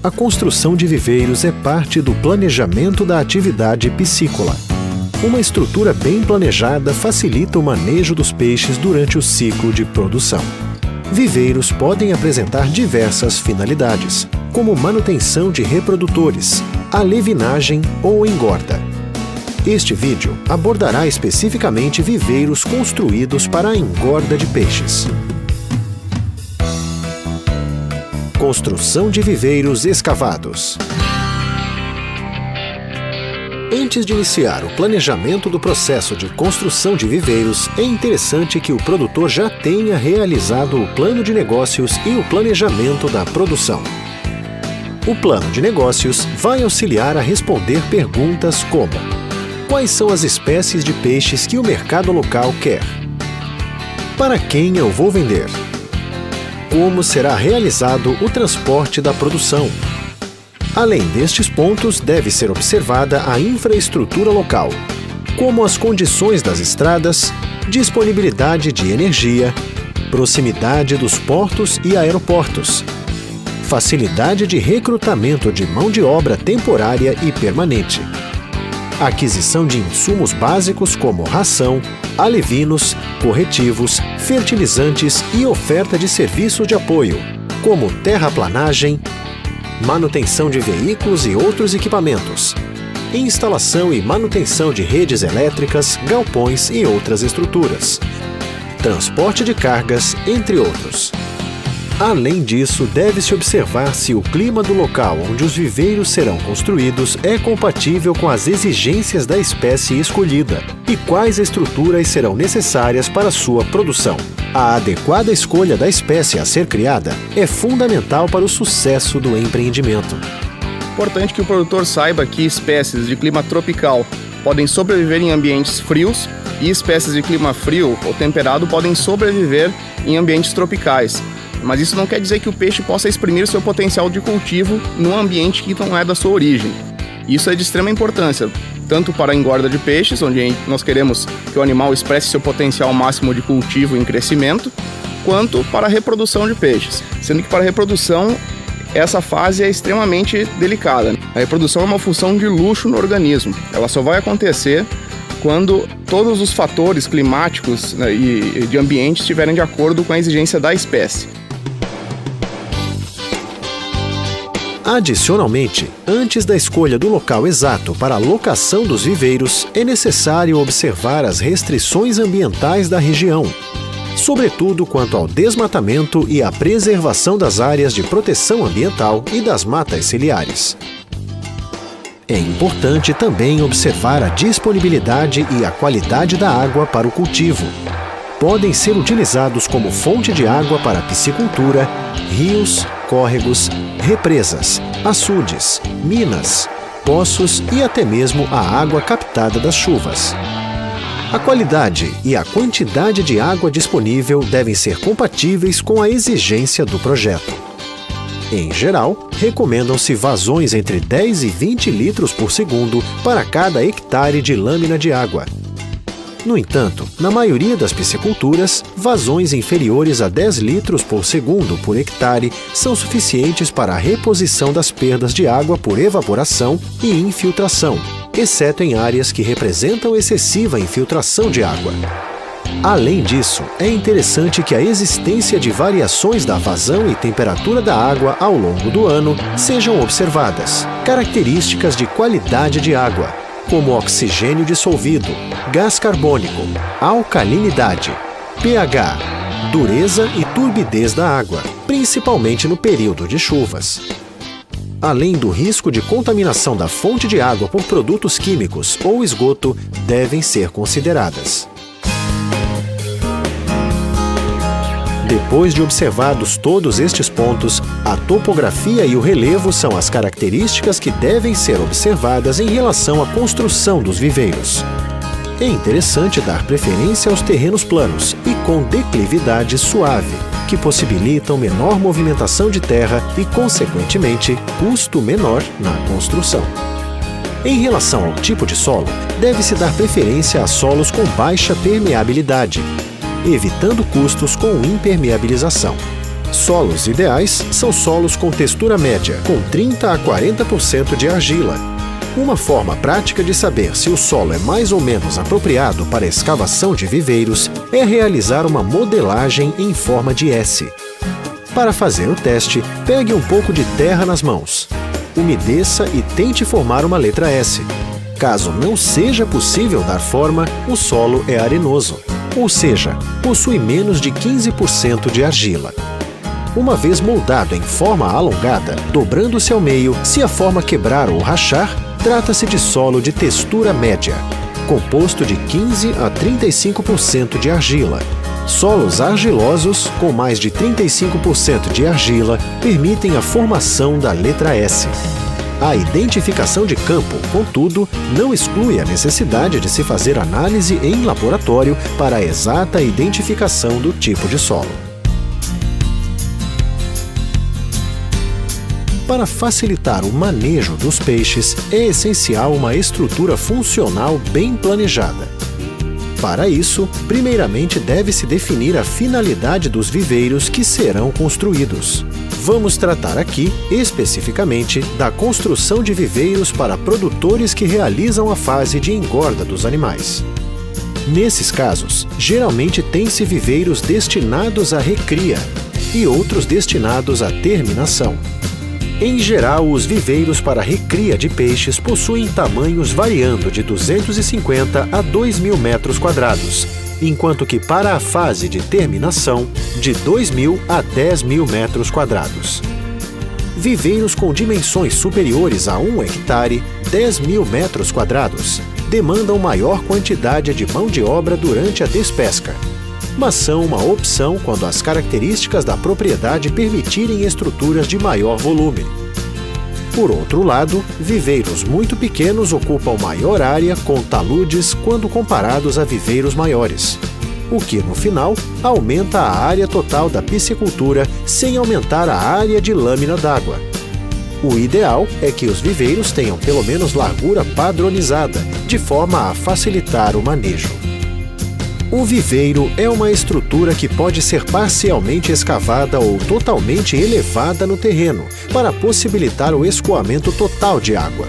A construção de viveiros é parte do planejamento da atividade piscícola. Uma estrutura bem planejada facilita o manejo dos peixes durante o ciclo de produção. Viveiros podem apresentar diversas finalidades, como manutenção de reprodutores, alevinagem ou engorda. Este vídeo abordará especificamente viveiros construídos para a engorda de peixes. Construção de viveiros escavados. Antes de iniciar o planejamento do processo de construção de viveiros, é interessante que o produtor já tenha realizado o plano de negócios e o planejamento da produção. O plano de negócios vai auxiliar a responder perguntas como: quais são as espécies de peixes que o mercado local quer? Para quem eu vou vender? Como será realizado o transporte da produção? Além destes pontos, deve ser observada a infraestrutura local, como as condições das estradas, disponibilidade de energia, proximidade dos portos e aeroportos, facilidade de recrutamento de mão de obra temporária e permanente, aquisição de insumos básicos como ração, alevinos, corretivos, fertilizantes e oferta de serviços de apoio, como terraplanagem, manutenção de veículos e outros equipamentos, instalação e manutenção de redes elétricas, galpões e outras estruturas, transporte de cargas, entre outros. Além disso, deve-se observar se o clima do local onde os viveiros serão construídos é compatível com as exigências da espécie escolhida e quais estruturas serão necessárias para sua produção. A adequada escolha da espécie a ser criada é fundamental para o sucesso do empreendimento. Importante que o produtor saiba que espécies de clima tropical podem sobreviver em ambientes frios e espécies de clima frio ou temperado podem sobreviver em ambientes tropicais. Mas isso não quer dizer que o peixe possa exprimir seu potencial de cultivo num ambiente que não é da sua origem. Isso é de extrema importância, tanto para a engorda de peixes, onde nós queremos que o animal expresse seu potencial máximo de cultivo em crescimento, quanto para a reprodução de peixes. Sendo que para a reprodução, essa fase é extremamente delicada. A reprodução é uma função de luxo no organismo. Ela só vai acontecer quando todos os fatores climáticos, né, e de ambiente estiverem de acordo com a exigência da espécie. Adicionalmente, antes da escolha do local exato para a locação dos viveiros, é necessário observar as restrições ambientais da região, sobretudo quanto ao desmatamento e à preservação das áreas de proteção ambiental e das matas ciliares. É importante também observar a disponibilidade e a qualidade da água para o cultivo. Podem ser utilizados como fonte de água para piscicultura, rios, córregos, represas, açudes, minas, poços e até mesmo a água captada das chuvas. A qualidade e a quantidade de água disponível devem ser compatíveis com a exigência do projeto. Em geral, recomendam-se vazões entre 10 e 20 litros por segundo para cada hectare de lâmina de água. No entanto, na maioria das pisciculturas, vazões inferiores a 10 litros por segundo por hectare são suficientes para a reposição das perdas de água por evaporação e infiltração, exceto em áreas que representam excessiva infiltração de água. Além disso, é interessante que a existência de variações da vazão e temperatura da água ao longo do ano sejam observadas. Características de qualidade de água, como oxigênio dissolvido, gás carbônico, alcalinidade, pH, dureza e turbidez da água, principalmente no período de chuvas. Além do risco de contaminação da fonte de água por produtos químicos ou esgoto, devem ser consideradas. Depois de observados todos estes pontos, a topografia e o relevo são as características que devem ser observadas em relação à construção dos viveiros. É interessante dar preferência aos terrenos planos e com declividade suave, que possibilitam menor movimentação de terra e, consequentemente, custo menor na construção. Em relação ao tipo de solo, deve-se dar preferência a solos com baixa permeabilidade, evitando custos com impermeabilização. Solos ideais são solos com textura média, com 30 a 40% de argila. Uma forma prática de saber se o solo é mais ou menos apropriado para a escavação de viveiros é realizar uma modelagem em forma de S. Para fazer o teste, pegue um pouco de terra nas mãos. Umedeça e tente formar uma letra S. Caso não seja possível dar forma, o solo é arenoso, ou seja, possui menos de 15% de argila. Uma vez moldado em forma alongada, dobrando-se ao meio, se a forma quebrar ou rachar, trata-se de solo de textura média, composto de 15 a 35% de argila. Solos argilosos, com mais de 35% de argila, permitem a formação da letra S. A identificação de campo, contudo, não exclui a necessidade de se fazer análise em laboratório para a exata identificação do tipo de solo. Para facilitar o manejo dos peixes, é essencial uma estrutura funcional bem planejada. Para isso, primeiramente deve-se definir a finalidade dos viveiros que serão construídos. Vamos tratar aqui, especificamente, da construção de viveiros para produtores que realizam a fase de engorda dos animais. Nesses casos, geralmente tem-se viveiros destinados à recria e outros destinados à terminação. Em geral, os viveiros para recria de peixes possuem tamanhos variando de 250 a 2.000 metros quadrados, enquanto que para a fase de terminação, de 2.000 a 10.000 metros quadrados. Viveiros com dimensões superiores a 1 hectare, 10.000 metros quadrados, demandam maior quantidade de mão de obra durante a despesca, mas são uma opção quando as características da propriedade permitirem estruturas de maior volume. Por outro lado, viveiros muito pequenos ocupam maior área com taludes quando comparados a viveiros maiores, o que, no final, aumenta a área total da piscicultura sem aumentar a área de lâmina d'água. O ideal é que os viveiros tenham pelo menos largura padronizada, de forma a facilitar o manejo. O viveiro é uma estrutura que pode ser parcialmente escavada ou totalmente elevada no terreno, para possibilitar o escoamento total de água.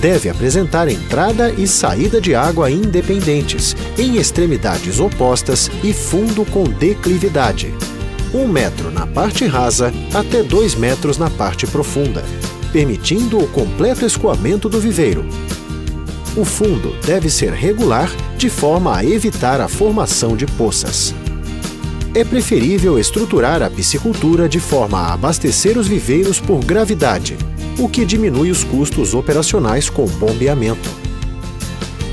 Deve apresentar entrada e saída de água independentes, em extremidades opostas e fundo com declividade. 1 metro na parte rasa até 2 metros na parte profunda, permitindo o completo escoamento do viveiro. O fundo deve ser regular, de forma a evitar a formação de poças. É preferível estruturar a piscicultura de forma a abastecer os viveiros por gravidade, o que diminui os custos operacionais com bombeamento.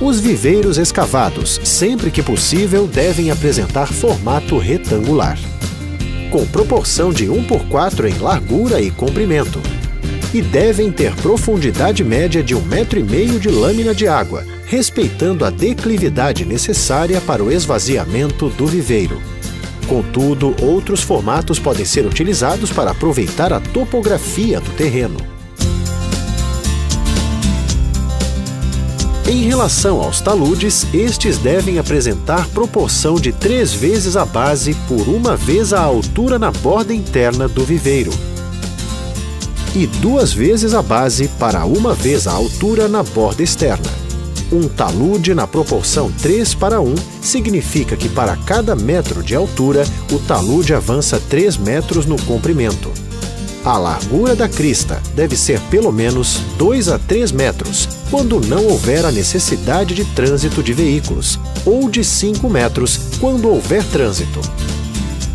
Os viveiros escavados, sempre que possível, devem apresentar formato retangular, com proporção de 1:4 em largura e comprimento, e devem ter profundidade média de 1,5 metro de lâmina de água, respeitando a declividade necessária para o esvaziamento do viveiro. Contudo, outros formatos podem ser utilizados para aproveitar a topografia do terreno. Em relação aos taludes, estes devem apresentar proporção de 3 vezes a base por 1 vez a altura na borda interna do viveiro, e 2 vezes a base para 1 vez a altura na borda externa. Um talude na proporção 3:1 significa que para cada metro de altura, o talude avança 3 metros no comprimento. A largura da crista deve ser pelo menos 2 a 3 metros, quando não houver a necessidade de trânsito de veículos, ou de 5 metros, quando houver trânsito.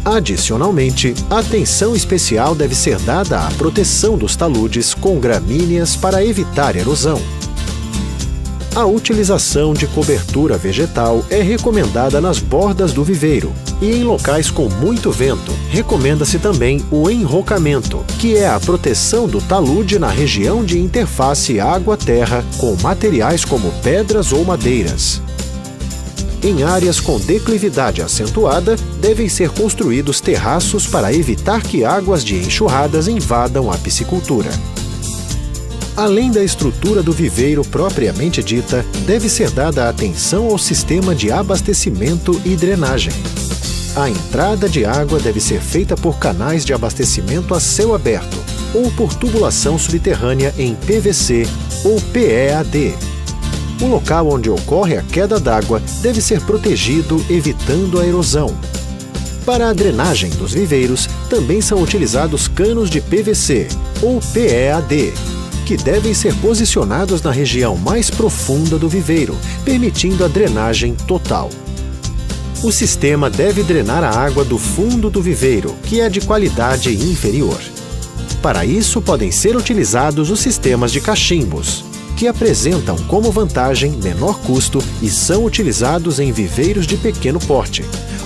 Adicionalmente, atenção especial deve ser dada à proteção dos taludes com gramíneas para evitar erosão. A utilização de cobertura vegetal é recomendada nas bordas do viveiro, e em locais com muito vento, recomenda-se também o enrocamento, que é a proteção do talude na região de interface água-terra com materiais como pedras ou madeiras. Em áreas com declividade acentuada, devem ser construídos terraços para evitar que águas de enxurradas invadam a piscicultura. Além da estrutura do viveiro propriamente dita, deve ser dada atenção ao sistema de abastecimento e drenagem. A entrada de água deve ser feita por canais de abastecimento a céu aberto ou por tubulação subterrânea em PVC ou PEAD. O local onde ocorre a queda d'água deve ser protegido, evitando a erosão. Para a drenagem dos viveiros, também são utilizados canos de PVC ou PEAD, que devem ser posicionados na região mais profunda do viveiro, permitindo a drenagem total. O sistema deve drenar a água do fundo do viveiro, que é de qualidade inferior. Para isso, podem ser utilizados os sistemas de cachimbos, que apresentam como vantagem menor custo e são utilizados em viveiros de pequeno porte,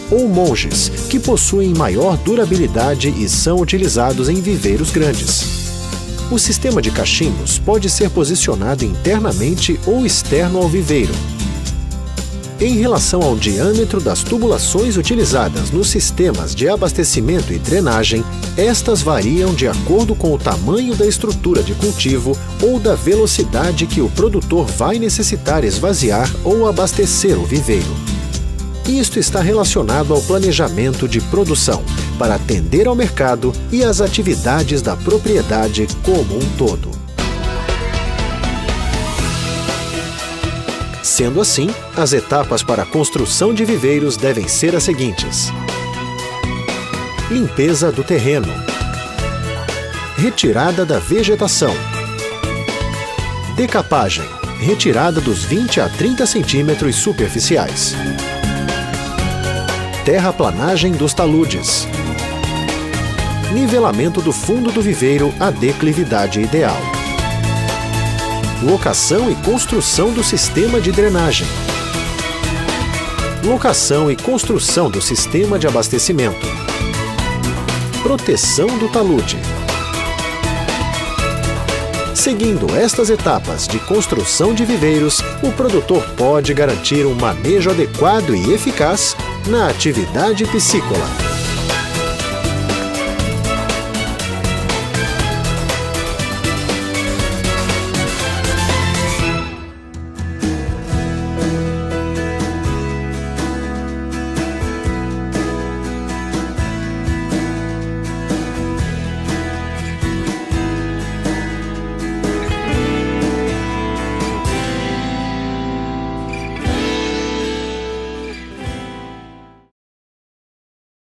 ou monges, que possuem maior durabilidade e são utilizados em viveiros grandes. O sistema de cachimbos pode ser posicionado internamente ou externo ao viveiro. Em relação ao diâmetro das tubulações utilizadas nos sistemas de abastecimento e drenagem, estas variam de acordo com o tamanho da estrutura de cultivo ou da velocidade que o produtor vai necessitar esvaziar ou abastecer o viveiro. Isto está relacionado ao planejamento de produção, para atender ao mercado e às atividades da propriedade como um todo. Sendo assim, as etapas para a construção de viveiros devem ser as seguintes: limpeza do terreno, retirada da vegetação, decapagem, retirada dos 20 a 30 centímetros superficiais, terraplanagem dos taludes, nivelamento do fundo do viveiro à declividade ideal, locação e construção do sistema de drenagem, locação e construção do sistema de abastecimento, proteção do talude. Seguindo estas etapas de construção de viveiros, o produtor pode garantir um manejo adequado e eficaz na atividade piscícola.